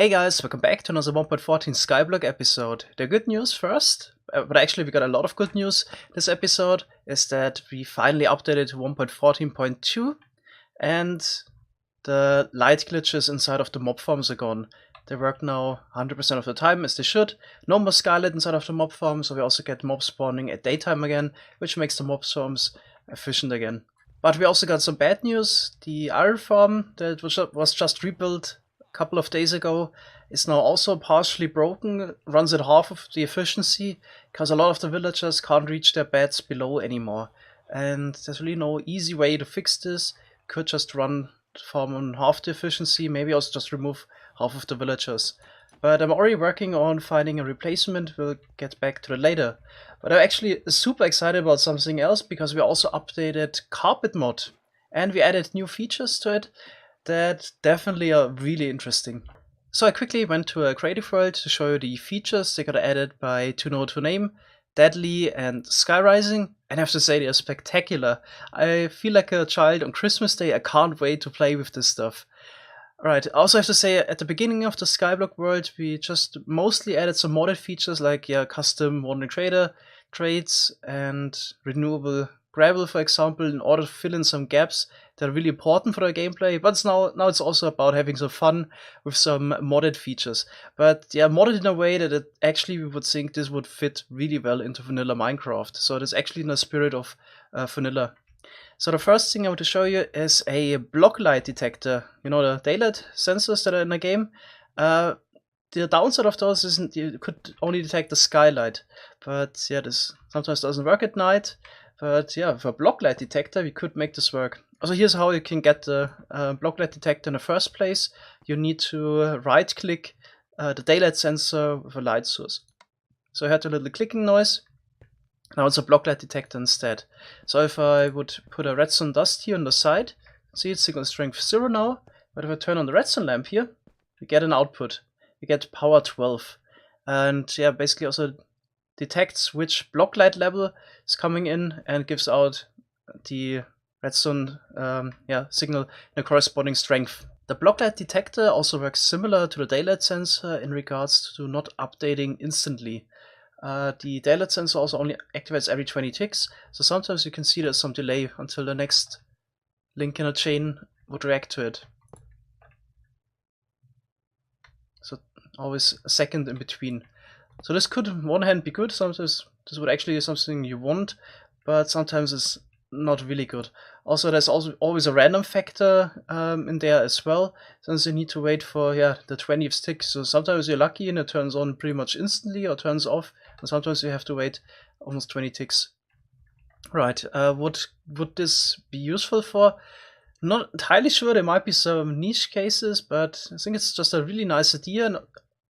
Hey guys, welcome back to another 1.14 Skyblock episode. The good news first, but actually we got a lot of good news this episode, is that we finally updated to 1.14.2 and the light glitches inside of the mob farms are gone. They work now 100% of the time as they should. No more skylight inside of the mob farm, so we also get mob spawning at daytime again, which makes the mob farms efficient again. But we also got some bad news. The iron farm that was just rebuilt a couple of days ago is now also partially broken, runs at half of the efficiency, because a lot of the villagers can't reach their beds below anymore. And there's really no easy way to fix this. Could just run the farm on half the efficiency, maybe also just remove half of the villagers. But I'm already working on finding a replacement, we'll get back to that later. But I'm actually super excited about something else, because we also updated Carpet mod. And we added new features to it that definitely are really interesting. So I quickly went to a creative world to show you the features they got added by To Know To Name, Deadly and Skyrrising, and I have to say they are spectacular. I feel like a child on Christmas Day, I can't wait to play with this stuff. Right, I also have to say, at the beginning of the Skyblock world, we just mostly added some modded features like custom Wandering Trader traits and renewable gravel, for example, in order to fill in some gaps that are really important for the gameplay. But now it's also about having some fun with some modded features. But yeah, modded in a way that we would think this would fit really well into vanilla Minecraft. So it is actually in the spirit of vanilla. So the first thing I want to show you is a block light detector. You know, the daylight sensors that are in the game. The downside of those isn't you could only detect the skylight, but yeah, this sometimes doesn't work at night. But yeah, with a block light detector, we could make this work. Also, here's how you can get the block light detector in the first place. You need to right-click the daylight sensor with a light source. So I heard a little clicking noise. Now it's a block light detector instead. So if I would put a redstone dust here on the side, see it's signal strength 0 now, but if I turn on the redstone lamp here, we get an output. We get power 12. And yeah, basically also detects which block light level is coming in and gives out the redstone signal in a corresponding strength. The block light detector also works similar to the daylight sensor in regards to not updating instantly. The daylight sensor also only activates every 20 ticks, so sometimes you can see there's some delay until the next link in a chain would react to it. So always a second in between. So this could on one hand be good, sometimes this would actually be something you want, but sometimes it's not really good. Also, there's also always a random factor in there as well, since you need to wait for the 20th tick. So sometimes you're lucky and it turns on pretty much instantly or turns off, and sometimes you have to wait almost 20 ticks. Right, what would this be useful for? Not entirely sure, there might be some niche cases, but I think it's just a really nice idea, and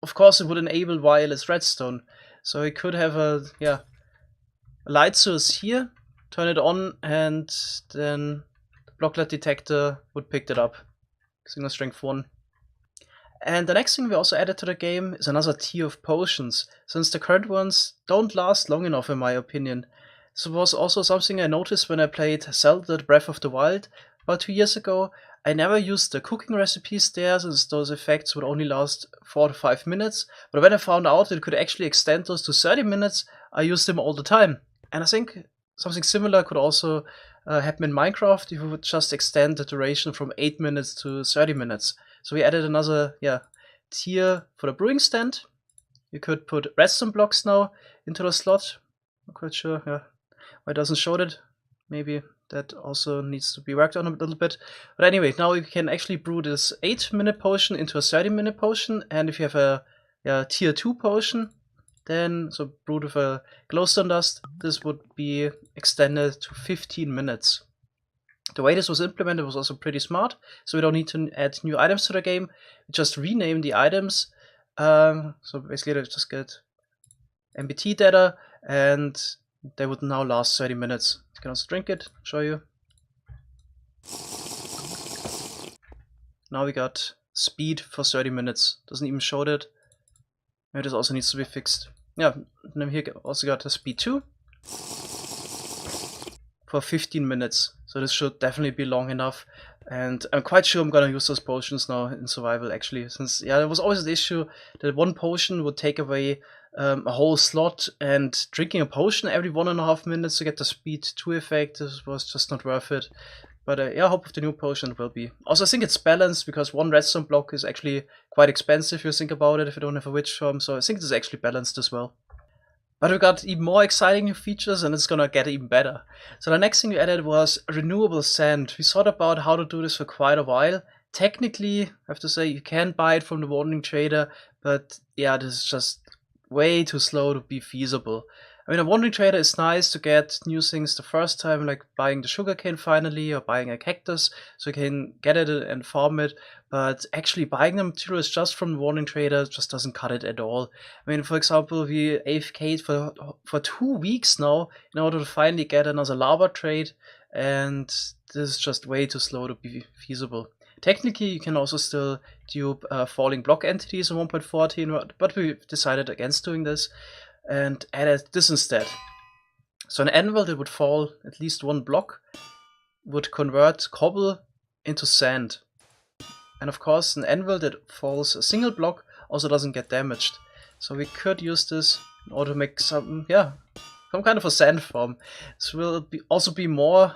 of course it would enable wireless redstone. So you could have a light source here, turn it on, and then the block light detector would pick that up. Signal strength 1. And the next thing we also added to the game is another tier of potions, since the current ones don't last long enough in my opinion. This was also something I noticed when I played Zelda Breath of the Wild about 2 years ago. I never used the cooking recipes there, since those effects would only last 4 to 5 minutes, but when I found out it could actually extend those to 30 minutes, I used them all the time. And I think something similar could also happen in Minecraft if we would just extend the duration from 8 minutes to 30 minutes. So we added another tier for the brewing stand. You could put redstone blocks now into the slot. Not quite sure why it doesn't show that. Maybe that also needs to be worked on a little bit. But anyway, now we can actually brew this 8-minute potion into a 30-minute potion. And if you have a tier 2 potion, then, so brewed with a glowstone dust, this would be extended to 15 minutes. The way this was implemented was also pretty smart, so we don't need to add new items to the game. We just rename the items. So basically they just get MBT data, and they would now last 30 minutes. You can also drink it, show you. Now we got speed for 30 minutes. Doesn't even show that. Maybe this also needs to be fixed. Yeah, and then here also got a speed 2 for 15 minutes. So this should definitely be long enough. And I'm quite sure I'm gonna use those potions now in survival actually, since yeah, there was always the issue that one potion would take away a whole slot, and drinking a potion every 1.5 minutes to get the speed 2 effect was just not worth it. But yeah, I hope with the new potion it will be. Also, I think it's balanced because one redstone block is actually quite expensive if you think about it if you don't have a witch farm, so I think it's actually balanced as well. But we got even more exciting new features and it's gonna get even better. So the next thing we added was renewable sand. We thought about how to do this for quite a while. Technically, I have to say, you can buy it from the wandering trader, but yeah, this is just way too slow to be feasible. I mean, a wandering trader is nice to get new things the first time, like buying the sugarcane finally, or buying a cactus, so you can get it and farm it, but actually buying the materials just from the wandering trader just doesn't cut it at all. I mean, for example, we AFK'd for 2 weeks now in order to finally get another lava trade, and this is just way too slow to be feasible. Technically, you can also still dupe falling block entities in 1.14, but we decided against doing this and added this instead. So an anvil that would fall at least 1 block would convert cobble into sand. And of course, an anvil that falls a single block also doesn't get damaged. So we could use this in order to make some kind of a sand farm. This will also be more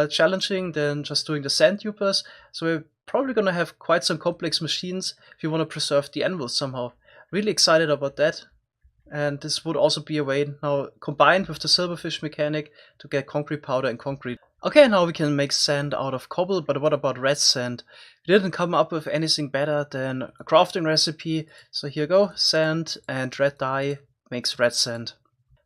challenging than just doing the sand dupers. So we're probably gonna have quite some complex machines if you want to preserve the anvils somehow. Really excited about that. And this would also be a way now combined with the silverfish mechanic to get concrete powder and concrete. Okay, now we can make sand out of cobble, but what about red sand? We didn't come up with anything better than a crafting recipe. So here you go, sand and red dye makes red sand.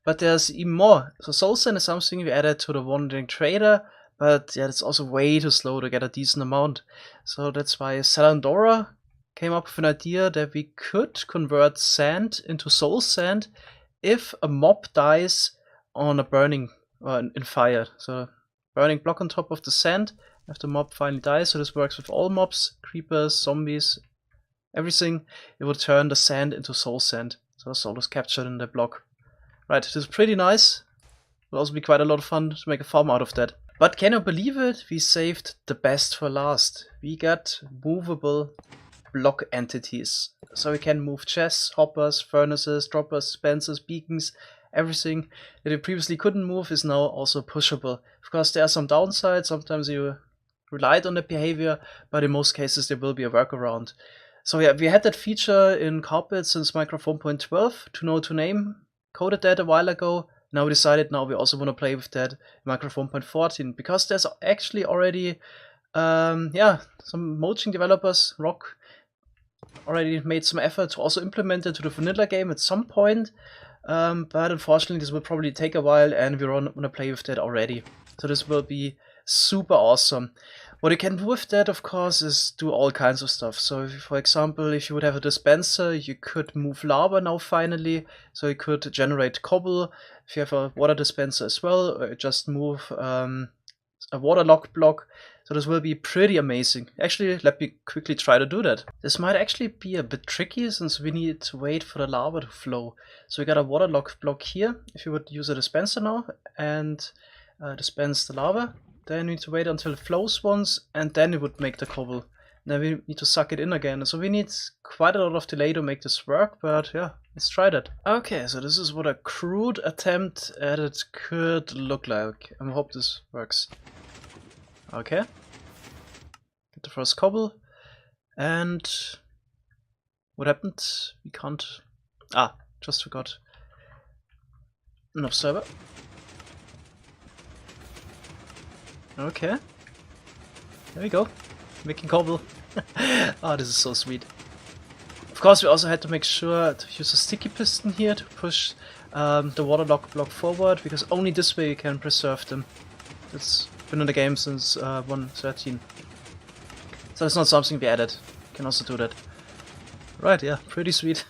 But there's even more. So soul sand is something we added to the wandering trader, but yeah, it's also way too slow to get a decent amount. So that's why Salandora came up with an idea that we could convert sand into soul sand if a mob dies on a burning in fire. So burning block on top of the sand if the mob finally dies. So this works with all mobs, creepers, zombies, everything. It will turn the sand into soul sand. So the soul is captured in the block. Right, this is pretty nice. Will also be quite a lot of fun to make a farm out of that. But can you believe it? We saved the best for last. We got movable block entities. So we can move chests, hoppers, furnaces, droppers, dispensers, beacons, everything that you previously couldn't move is now also pushable. Of course, there are some downsides. Sometimes you relied on the behavior, but in most cases there will be a workaround. So yeah, we had that feature in Carpet since Minecraft 1.12, to know to name. Coded that a while ago. Now we decided we also want to play with that in Minecraft 1.14 because there's actually already some modding developers, Rock, already made some effort to also implement it to the vanilla game at some point, but unfortunately this will probably take a while and we want to play with that already. So this will be super awesome. What you can do with that, of course, is do all kinds of stuff. So if, for example, if you would have a dispenser, you could move lava now finally. So you could generate cobble. If you have a water dispenser as well, or just move a waterlock block. So this will be pretty amazing. Actually, let me quickly try to do that. This might actually be a bit tricky since we need to wait for the lava to flow. So we got a waterlock block here. If you would use a dispenser now and dispense the lava, then we need to wait until it flows once, and then it would make the cobble. Then we need to suck it in again. So we need quite a lot of delay to make this work, but yeah, let's try that. Okay, so this is what a crude attempt at it could look like. I hope this works. Okay. Get the first cobble. And what happened? We can't... just forgot an observer. Okay. There we go. Making cobble. This is so sweet. Of course, we also had to make sure to use a sticky piston here to push the waterlock block forward, because only this way you can preserve them. It's been in the game since 1.13. So it's not something we added. You can also do that. Right, yeah, pretty sweet.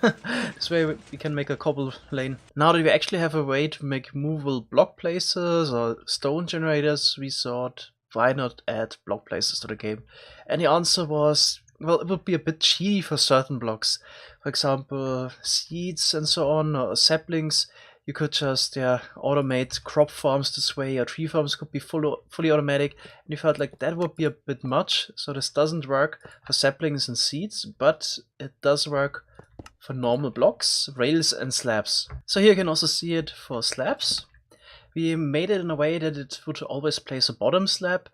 This way we can make a cobble lane. Now that we actually have a way to make movable block places or stone generators, we thought, why not add block places to the game? And the answer was, well, it would be a bit cheap for certain blocks. For example, seeds and so on, or saplings. you could just automate crop farms this way, or tree farms could be fully automatic. And we felt like that would be a bit much, so this doesn't work for saplings and seeds, but it does work for normal blocks, rails, and slabs. So here you can also see it for slabs. We made it in a way that it would always place a bottom slab,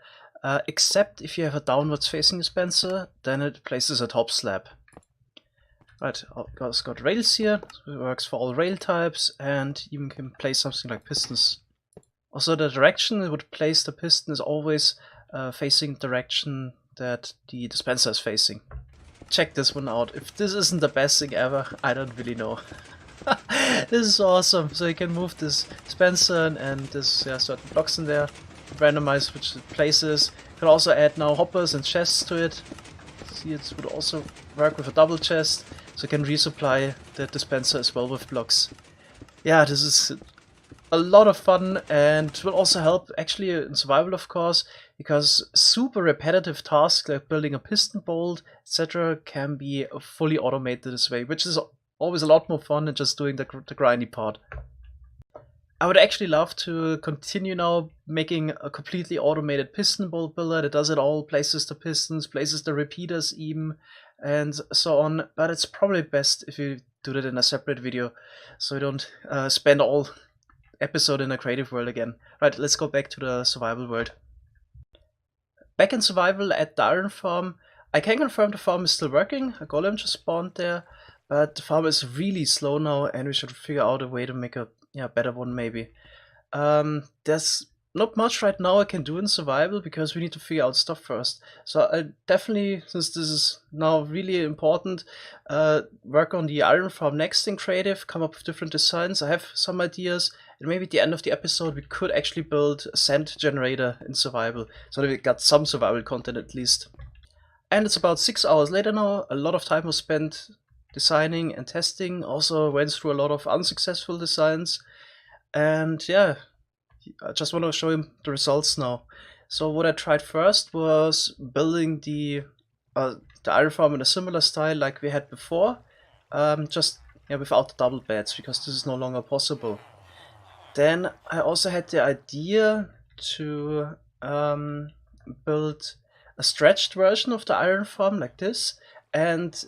except if you have a downwards facing dispenser, then it places a top slab. Right, it's got rails here, so it works for all rail types, and even can place something like pistons. Also the direction it would place the piston is always facing the direction that the dispenser is facing. Check this one out. If this isn't the best thing ever, I don't really know. This is awesome. So you can move this dispenser and there's certain blocks in there, randomize which places. You can also add now hoppers and chests to it. See, it would also work with a double chest, so you can resupply the dispenser as well with blocks. Yeah, this is a lot of fun and will also help actually in survival, of course, because super repetitive tasks like building a piston bolt, etc. can be fully automated this way, which is always a lot more fun than just doing the grindy part. I would actually love to continue now making a completely automated piston bolt builder that does it all, places the pistons, places the repeaters even, and so on, but it's probably best if you do that in a separate video, so you don't spend all episode in a creative world again. Right, let's go back to the survival world. Back in survival at the iron farm, I can confirm the farm is still working. A golem just spawned there, but the farm is really slow now and we should figure out a way to make a better one maybe. There's not much right now I can do in survival because we need to figure out stuff first. So I definitely, since this is now really important, work on the iron farm next in creative, come up with different designs. I have some ideas, and maybe at the end of the episode we could actually build a sand generator in survival, so that we got some survival content at least. And it's about 6 hours later now. A lot of time was spent designing and testing, also went through a lot of unsuccessful designs, and yeah, I just want to show you the results now. So what I tried first was building the iron farm in a similar style like we had before, just without the double beds, because this is no longer possible. Then I also had the idea to build a stretched version of the iron farm like this, and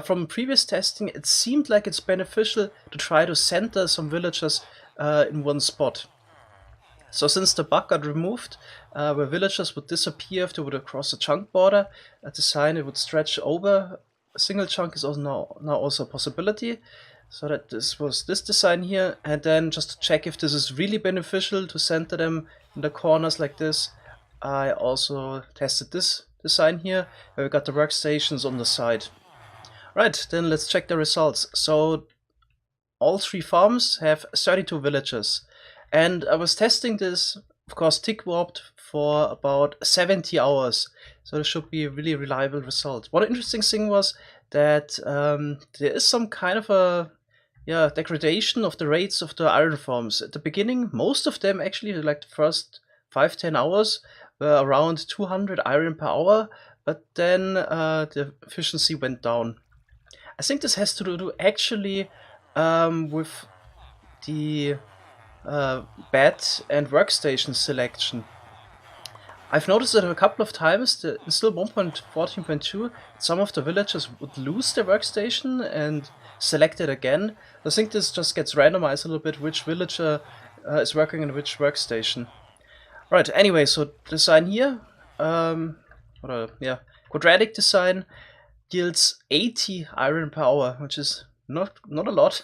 from previous testing it seemed like it's beneficial to try to center some villagers in one spot. So since the bug got removed, where villagers would disappear if they would cross a chunk border, a design it would stretch over a single chunk is also now also a possibility. So that this was this design here, and then just to check if this is really beneficial to center them in the corners like this, I also tested this design here, where we got the workstations on the side. Right, then let's check the results. So all 3 farms have 32 villagers. And I was testing this, of course, tick warped for about 70 hours. So this should be a really reliable result. One interesting thing was that there is some kind of a degradation of the rates of the iron farms. At the beginning, most of them actually, like the first 5-10 hours, were around 200 iron per hour, but then the efficiency went down. I think this has to do actually with the bed and workstation selection. I've noticed that a couple of times that in still 1.14.2 some of the villagers would lose their workstation and select it again. I think this just gets randomized a little bit which villager is working in which workstation. Right, anyway, so design here, quadratic design yields 80 iron per hour, which is not a lot.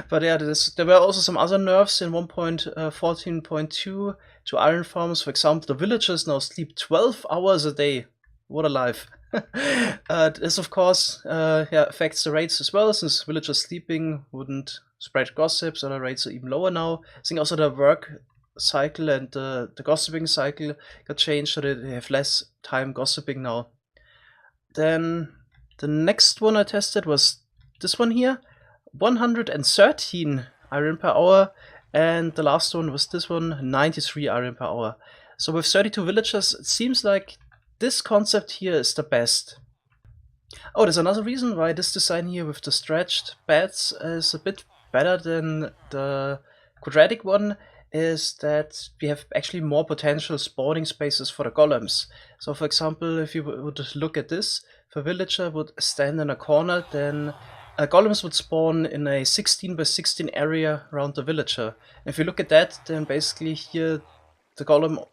But yeah, there were also some other nerfs in 1.14.2 to iron farms. For example, the villagers now sleep 12 hours a day. What a life. This of course affects the rates as well, since villagers sleeping wouldn't spread gossip, so the rates are even lower now. I think also the work cycle and the gossiping cycle got changed, so that they have less time gossiping now. Then the next one I tested was this one here, 113 iron per hour, and the last one was this one, 93 iron per hour. So with 32 villagers, it seems like this concept here is the best. Oh, there's another reason why this design here with the stretched beds is a bit better than the quadratic one is that we have actually more potential spawning spaces for the golems. So for example, if you would look at this, if a villager would stand in a corner, then golems would spawn in a 16 by 16 area around the villager. And if you look at that, then basically here the golem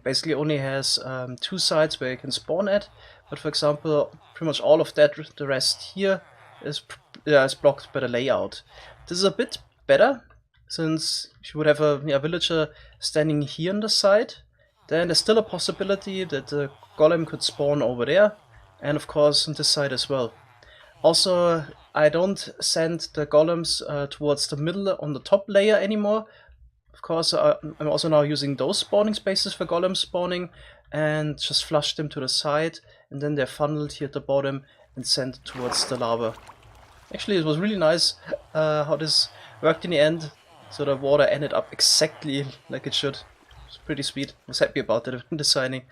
basically only has 2 sides where you can spawn at. But for example, pretty much all of that, the rest here is blocked by the layout. This is a bit better, since if you would have a villager standing here on the side, then there's still a possibility that the golem could spawn over there, and of course on this side as well. Also, I don't send the golems towards the middle on the top layer anymore. Of course, I'm also now using those spawning spaces for golem spawning, and just flush them to the side, and then they're funneled here at the bottom and sent towards the lava. Actually, it was really nice how this worked in the end, so the water ended up exactly like it should. It's pretty sweet. I was happy about it in designing.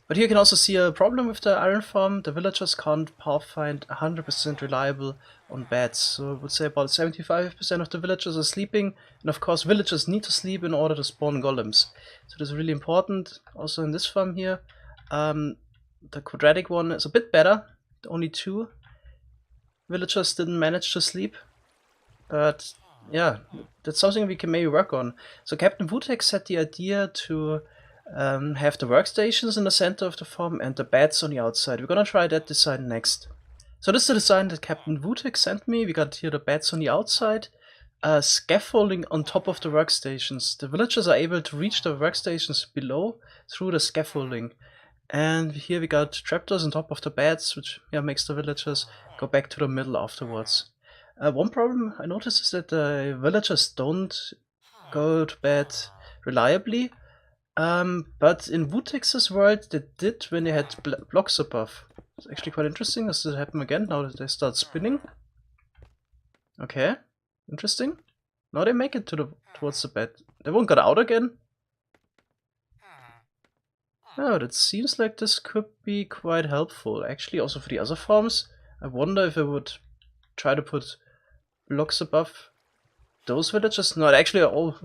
But here you can also see a problem with the iron farm. The villagers can't pathfind 100% reliable on beds. So I would say about 75% of the villagers are sleeping. And of course villagers need to sleep in order to spawn golems. So this is really important. Also in this farm here, the quadratic one is a bit better. Only 2 villagers didn't manage to sleep. But yeah, that's something we can maybe work on. So Captain Vutex had the idea to have the workstations in the center of the farm and the beds on the outside. We're gonna try that design next. So this is the design that Captain Vutex sent me. We got here the beds on the outside, scaffolding on top of the workstations. The villagers are able to reach the workstations below through the scaffolding. And here we got trapdoors on top of the beds, which makes the villagers go back to the middle afterwards. One problem I noticed is that the villagers don't go to bed reliably. But in Vutex's world, they did when they had blocks above. It's actually quite interesting. Does it happen again now that they start spinning? Okay, interesting. Now they make it towards the bed. They won't get out again. Oh, that seems like this could be quite helpful. Actually, also for the other farms. I wonder if I would try to put blocks above those villagers. No, actually all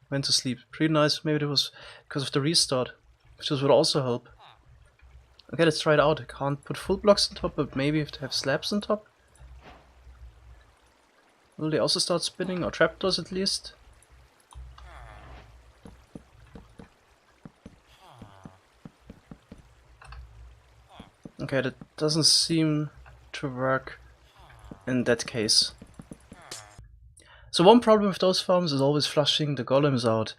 went to sleep. Pretty nice. Maybe it was because of the restart, which would also help. Okay, let's try it out. I can't put full blocks on top, but maybe if they have slabs on top. Will they also start spinning, or trapdoors at least? Okay, that doesn't seem to work in that case. So one problem with those farms is always flushing the golems out.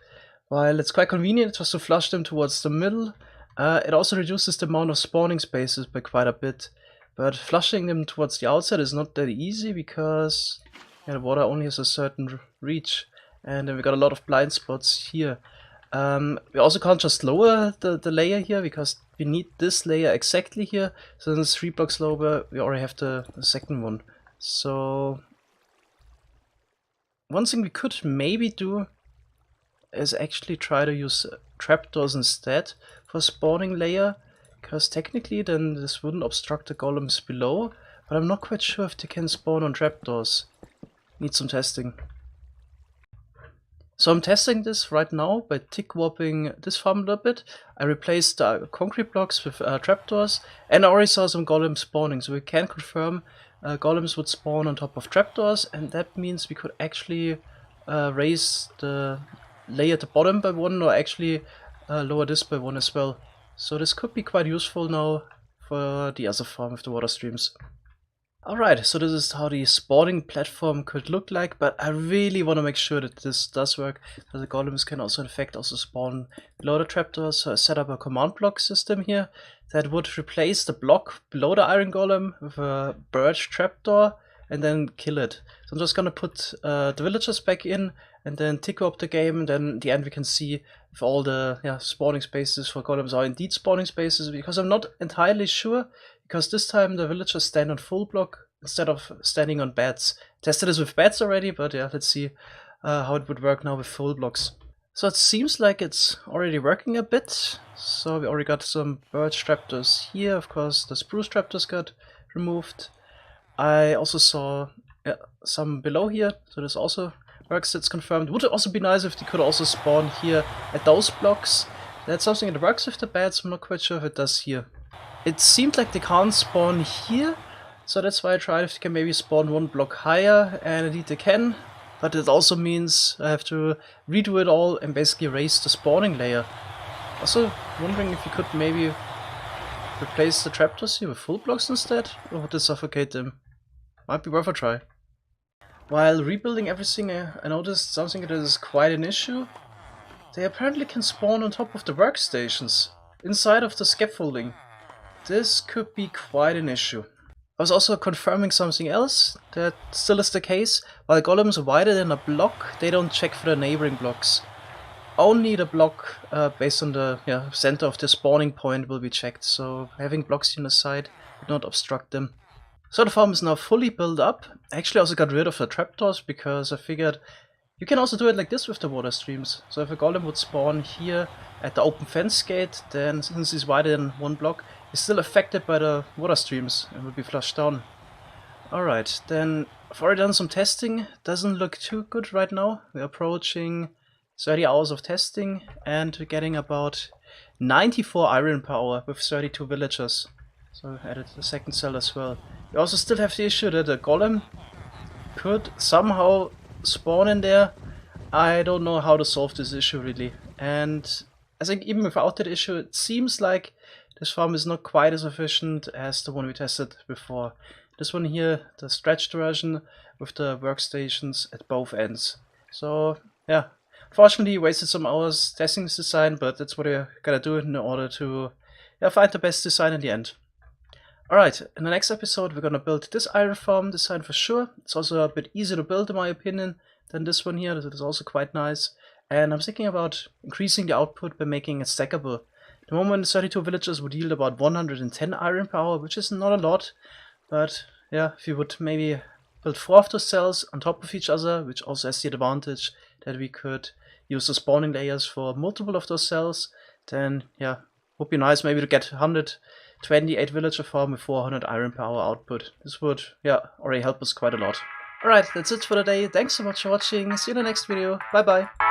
While it's quite convenient just to flush them towards the middle, it also reduces the amount of spawning spaces by quite a bit. But flushing them towards the outside is not that easy because the water only has a certain reach. And then we got a lot of blind spots here. We also can't just lower the layer here because we need this layer exactly here. So then it's 3 blocks lower, we already have the second one. So one thing we could maybe do is actually try to use trapdoors instead for spawning layer, because technically then this wouldn't obstruct the golems below, but I'm not quite sure if they can spawn on trapdoors. Need some testing. So I'm testing this right now by tick warping this farm a little bit. I replaced the concrete blocks with trapdoors, and I already saw some golems spawning, so we can confirm golems would spawn on top of trapdoors, and that means we could actually raise the layer at the bottom by 1, or actually lower this by 1 as well. So this could be quite useful now for the other farm with the water streams. Alright, so this is how the spawning platform could look like, but I really want to make sure that this does work, that the golems can also in fact also spawn below the trapdoors. So I set up a command block system here that would replace the block below the iron golem with a birch trapdoor and then kill it. So I'm just gonna put the villagers back in and then tick up the game, and then at the end we can see if all the spawning spaces for golems are indeed spawning spaces, because I'm not entirely sure, because this time the villagers stand on full block instead of standing on beds. Tested this with beds already, but let's see how it would work now with full blocks. So it seems like it's already working a bit. So we already got some birch trapdoors here. Of course the spruce trapdoors got removed. I also saw some below here, so this also workstats confirmed. Would also be nice if they could also spawn here at those blocks. That's something that works with the bats, I'm not quite sure if it does here. It seemed like they can't spawn here, so that's why I tried if they can maybe spawn one block higher, and indeed they can. But it also means I have to redo it all and basically erase the spawning layer. Also wondering if you could maybe replace the trapdoors here with full blocks instead, or would it suffocate them? Might be worth a try. While rebuilding everything, I noticed something that is quite an issue. They apparently can spawn on top of the workstations, inside of the scaffolding. This could be quite an issue. I was also confirming something else that still is the case. While golems are wider than a block, they don't check for the neighboring blocks. Only the block based on the center of the spawning point will be checked, so having blocks on the side would not obstruct them. So the farm is now fully built up. Actually, I also got rid of the trapdoors because I figured you can also do it like this with the water streams. So if a golem would spawn here at the open fence gate, then since he's wider than one block, he's still affected by the water streams and will be flushed down. Alright, then I've already done some testing. Doesn't look too good right now. We're approaching 30 hours of testing and we're getting about 94 iron power with 32 villagers. So I added the second cell as well. We also still have the issue that a golem could somehow spawn in there. I don't know how to solve this issue really. And I think even without that issue, it seems like this farm is not quite as efficient as the one we tested before. This one here, the stretched version with the workstations at both ends. So yeah, fortunately wasted some hours testing this design, but that's what I gotta do in order to find the best design in the end. Alright, in the next episode we're gonna build this iron farm design for sure. It's also a bit easier to build in my opinion than this one here. This is also quite nice. And I'm thinking about increasing the output by making it stackable. At the moment 32 villagers would yield about 110 iron power, which is not a lot. But yeah, if you would maybe build 4 of those cells on top of each other, which also has the advantage that we could use the spawning layers for multiple of those cells, then yeah, would be nice maybe to get 128 villager farm with 400 iron power output. This would already help us quite a lot. Alright, that's it for today. Thanks so much for watching. See you in the next video. Bye bye.